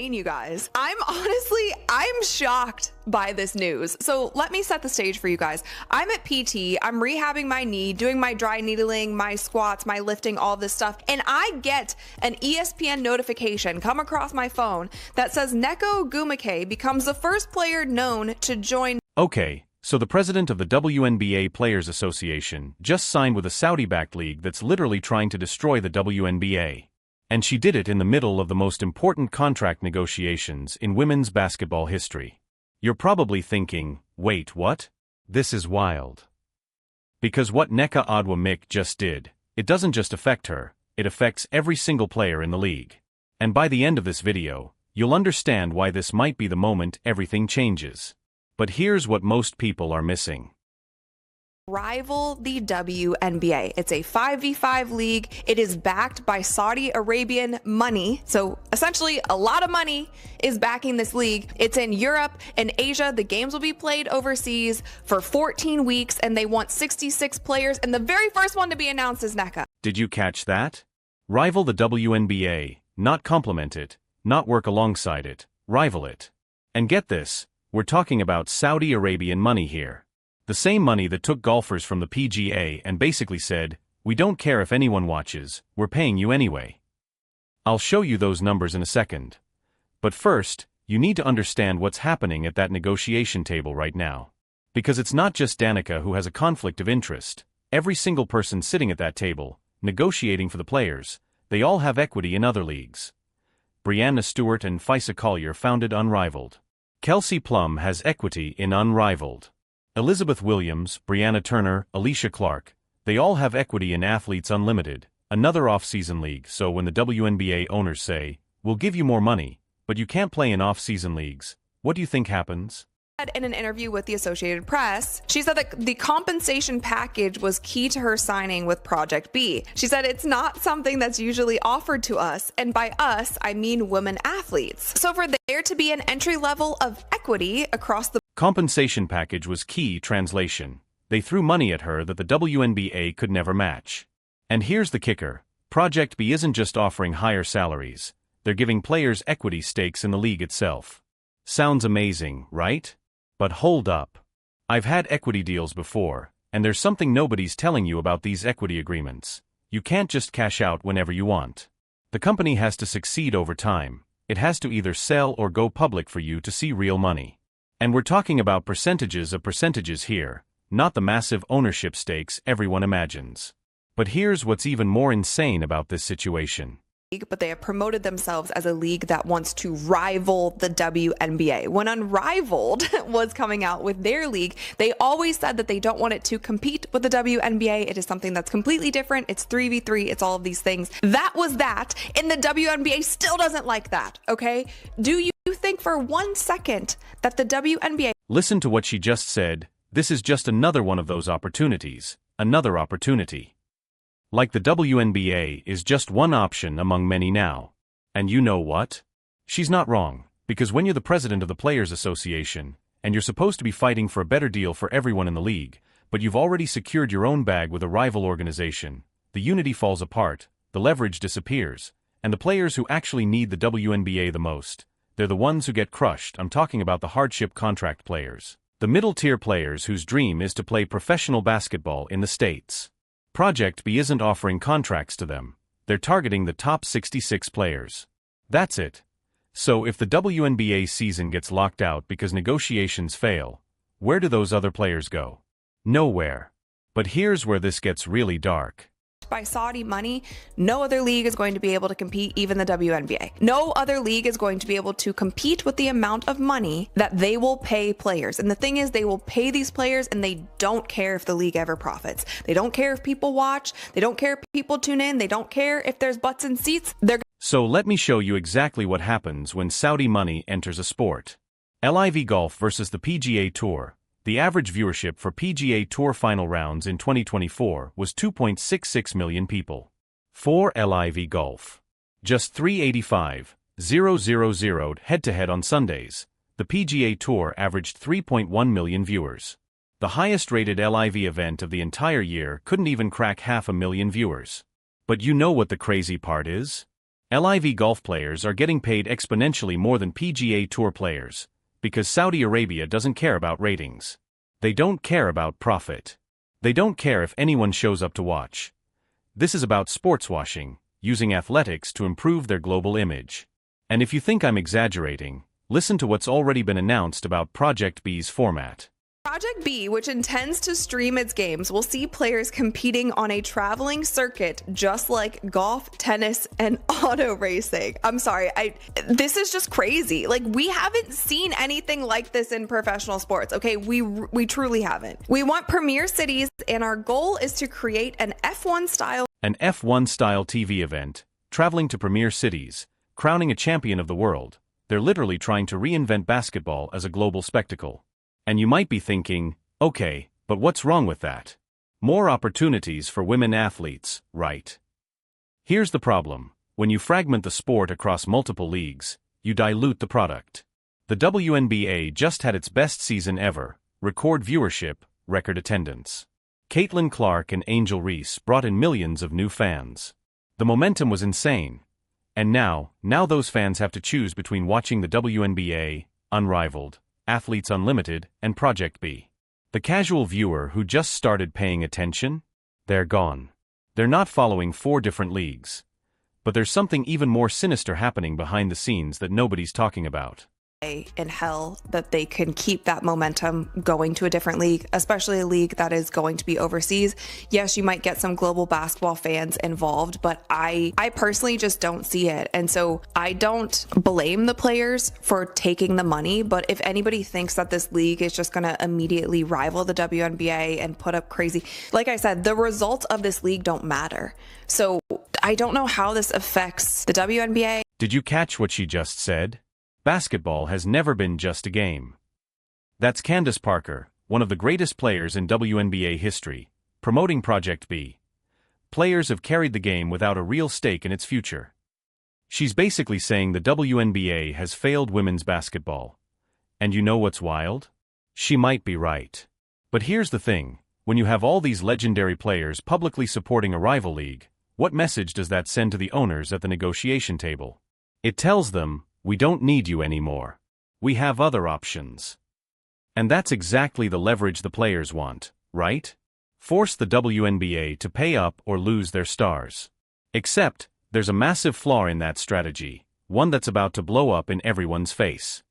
You guys, I'm shocked by this news. So let me set the stage for you guys. I'm at PT, I'm rehabbing my knee, doing my dry needling, my squats, my lifting, all this stuff. And I get an ESPN notification come across my phone that says Nneka Ogwumike becomes the first player known to join. Okay, so the president of the WNBA Players Association just signed with a Saudi-backed league that's literally trying to destroy the WNBA. And she did it in the middle of the most important contract negotiations in women's basketball history. You're probably thinking, wait, what? This is wild. Because what Nneka Ogwumike just did, it doesn't just affect her, it affects every single player in the league. And by the end of this video, you'll understand why this might be the moment everything changes. But here's what most people are missing. Rival the WNBA. It's a 5v5 league. It is backed by Saudi Arabian money. So essentially a lot of money is backing this league. It's in Europe and Asia. The games will be played overseas for 14 weeks and they want 66 players. And the very first one to be announced is Nneka. Did you catch that? Rival the WNBA, not complement it, not work alongside it, rival it. And get this, we're talking about Saudi Arabian money here. The same money that took golfers from the PGA and basically said, we don't care if anyone watches, we're paying you anyway. I'll show you those numbers in a second. But first, you need to understand what's happening at that negotiation table right now. Because it's not just Danica who has a conflict of interest. Every single person sitting at that table, negotiating for the players, they all have equity in other leagues. Breanna Stewart and Fisa Collier founded Unrivaled. Kelsey Plum has equity in Unrivaled. Elizabeth Williams, Brianna Turner, Alicia Clark, they all have equity in Athletes Unlimited, another off-season league. So when the WNBA owners say, we'll give you more money, but you can't play in off-season leagues, what do you think happens? In an interview with the Associated Press, she said that the compensation package was key to her signing with ProjectB. She said it's not something that's usually offered to us, and by us, I mean women athletes. So for there to be an entry level of equity across the compensation package was key. Translation. They threw money at her that the WNBA could never match. And here's the kicker. ProjectB isn't just offering higher salaries. They're giving players equity stakes in the league itself. Sounds amazing, right? But hold up. I've had equity deals before, and there's something nobody's telling you about these equity agreements. You can't just cash out whenever you want. The company has to succeed over time. It has to either sell or go public for you to see real money. And we're talking about percentages of percentages here, not the massive ownership stakes everyone imagines. But here's what's even more insane about this situation. But they have promoted themselves as a league that wants to rival the WNBA. When Unrivaled was coming out with their league, they always said that they don't want it to compete with the WNBA. It is something that's completely different. It's 3v3. It's all of these things. That was that. And the WNBA still doesn't like that, okay? Do you think for 1 second that the WNBA... Listen to what she just said. This is just another one of those opportunities. Another opportunity. Like the WNBA is just one option among many now. And you know what? She's not wrong, because when you're the president of the Players Association, and you're supposed to be fighting for a better deal for everyone in the league, but you've already secured your own bag with a rival organization, the unity falls apart, the leverage disappears, and the players who actually need the WNBA the most, they're the ones who get crushed. I'm talking about the hardship contract players. The middle-tier players whose dream is to play professional basketball in the States. ProjectB isn't offering contracts to them. They're targeting the top 66 players. That's it. So if the WNBA season gets locked out because negotiations fail, where do those other players go? Nowhere. But here's where this gets really dark. By Saudi money, no other league is going to be able to compete, even the WNBA. No other league is going to be able to compete with the amount of money that they will pay players. And the thing is, they will pay these players and they don't care if the league ever profits. They don't care if people watch. They don't care if people tune in. They don't care if there's butts in seats. So let me show you exactly what happens when Saudi money enters a sport. LIV Golf versus the PGA Tour. The average viewership for PGA Tour final rounds in 2024 was 2.66 million people. For LIV Golf. Just 385,000 head-to-head on Sundays. The PGA Tour averaged 3.1 million viewers. The highest-rated LIV event of the entire year couldn't even crack 500,000 viewers. But you know what the crazy part is? LIV golf players are getting paid exponentially more than PGA Tour players, because Saudi Arabia doesn't care about ratings. They don't care about profit. They don't care if anyone shows up to watch. This is about sports washing, using athletics to improve their global image. And if you think I'm exaggerating, listen to what's already been announced about ProjectB's format. Project B, which intends to stream its games, will see players competing on a traveling circuit just like golf, tennis, and auto racing. I'm sorry, this is just crazy. Like, we haven't seen anything like this in professional sports, okay? We truly haven't. We want premier cities, and our goal is to create an F1 style TV event, traveling to premier cities, crowning a champion of the world. They're literally trying to reinvent basketball as a global spectacle. And you might be thinking, okay, but what's wrong with that? More opportunities for women athletes, right? Here's the problem. When you fragment the sport across multiple leagues, you dilute the product. The WNBA just had its best season ever, record viewership, record attendance. Caitlin Clark and Angel Reese brought in millions of new fans. The momentum was insane. And now those fans have to choose between watching the WNBA, Unrivaled, Athletes Unlimited, and ProjectB. The casual viewer who just started paying attention? They're gone. They're not following 4 different leagues. But there's something even more sinister happening behind the scenes that nobody's talking about. In hell that they can keep that momentum going to a different league, especially a league that is going to be overseas. Yes, you might get some global basketball fans involved, but I personally just don't see it. And so I don't blame the players for taking the money, but if anybody thinks that this league is just going to immediately rival the WNBA and put up crazy, like I said, the results of this league don't matter. So I don't know how this affects the WNBA. Did you catch what she just said? Basketball has never been just a game. That's Candace Parker, one of the greatest players in WNBA history, promoting ProjectB. Players have carried the game without a real stake in its future. She's basically saying the WNBA has failed women's basketball. And you know what's wild? She might be right. But here's the thing, when you have all these legendary players publicly supporting a rival league, what message does that send to the owners at the negotiation table? It tells them, we don't need you anymore. We have other options. And that's exactly the leverage the players want, right? Force the WNBA to pay up or lose their stars. Except, there's a massive flaw in that strategy, one that's about to blow up in everyone's face.